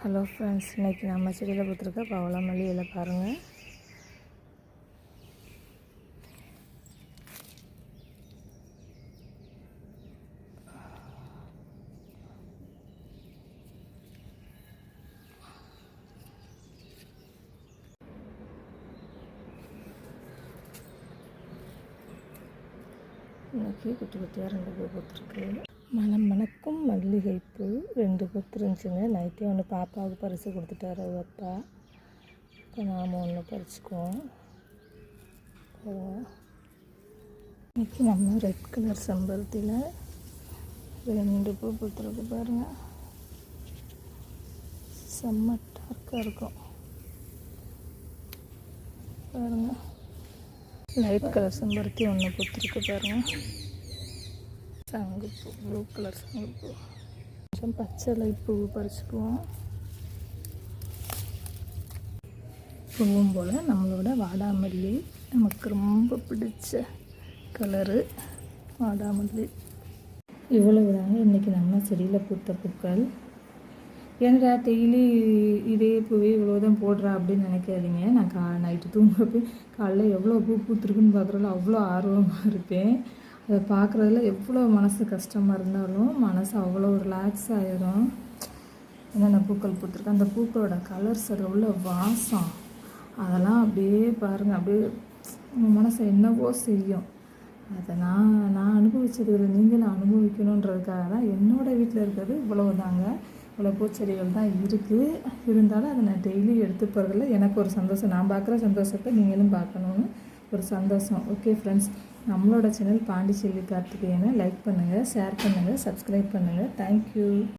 Hello friends, இன்றைக்கி நம்ம செடியில் கொடுத்துருக்க பவளமல்லி இலை பாருங்கள். இன்றைக்கி குட்டி குட்டியாக 2 பூ கொடுத்துருக்கு. மணம் மணக்கும் மல்லிகைப்பூ 2 கொடுத்துருந்துச்சுங்க. நைட்டே ஒன்று பாப்பாவுக்கு பரிசு கொடுத்துட்டாரு அப்பா. இப்போ நாம் ஒன்று பறிச்சுக்குவோம். இன்றைக்கி நம்ம ரெட் கலர் செம்பருத்தியில் 2 பூ கொடுத்துருக்கு பாருங்கள். செம்ம டார்க்காக இருக்கும் பாருங்கள். லைட் கலர் செம்பருத்தி ஒன்று கொடுத்துருக்கு பாருங்கள். சங்குப்பூ, ப்ளூ கலர் சங்குப்பூ. கொஞ்சம் பச்சை லைட் பூ பறிச்சுக்குவோம். பூவும் போல் நம்மளோட வாடாமல்லி, நமக்கு ரொம்ப பிடிச்ச கலரு வாடாமல்லி. இவ்வளவு தாங்க இன்றைக்கி நம்ம செடியில் பூத்த பூக்கள். ஏன்னா டெய்லி இதே பூவே இவ்வளோதான் போடுறா அப்படின்னு நினைக்காதீங்க. நான் நைட்டு தூங்குறப்ப காலைல எவ்வளோ பூ பூத்துருக்குன்னு பார்க்குறதுல அவ்வளோ ஆர்வமாக இருப்பேன். அதை பார்க்குறதுல எவ்வளோ மனசு கஷ்டமாக இருந்தாலும் மனசு அவ்வளோ ரிலாக்ஸ் ஆகிடும். என்னென்ன பூக்கள் பூத்துருக்கு, அந்த பூக்களோட கலர்ஸ், அதில் உள்ள வாசம், அதெல்லாம் அப்படியே பாருங்கள், அப்படியே உங்கள் மனசை என்னவோ செய்யும். அதை நான் அனுபவிச்சது நீங்களும் அனுபவிக்கணுன்றதுக்காக தான் என்னோடய வீட்டில் இருக்கிறது இவ்வளவு தாங்க. இவ்வளோ பூச்செடிகள் தான் இருக்குது. இருந்தாலும் அதை நான் டெய்லி எடுத்து போகிறதில்ல. எனக்கு ஒரு சந்தோஷம், நான் பார்க்குற சந்தோஷத்தை நீங்களும் பார்க்கணுன்னு ஒரு சந்தோஷம். ஓகே ஃப்ரெண்ட்ஸ், நம்மளோட சேனல் பாண்டிச்செல்வி கார்த்திகேயனை லைக் பண்ணுங்கள், ஷேர் பண்ணுங்கள், சப்ஸ்கிரைப் பண்ணுங்கள். தேங்க்யூ.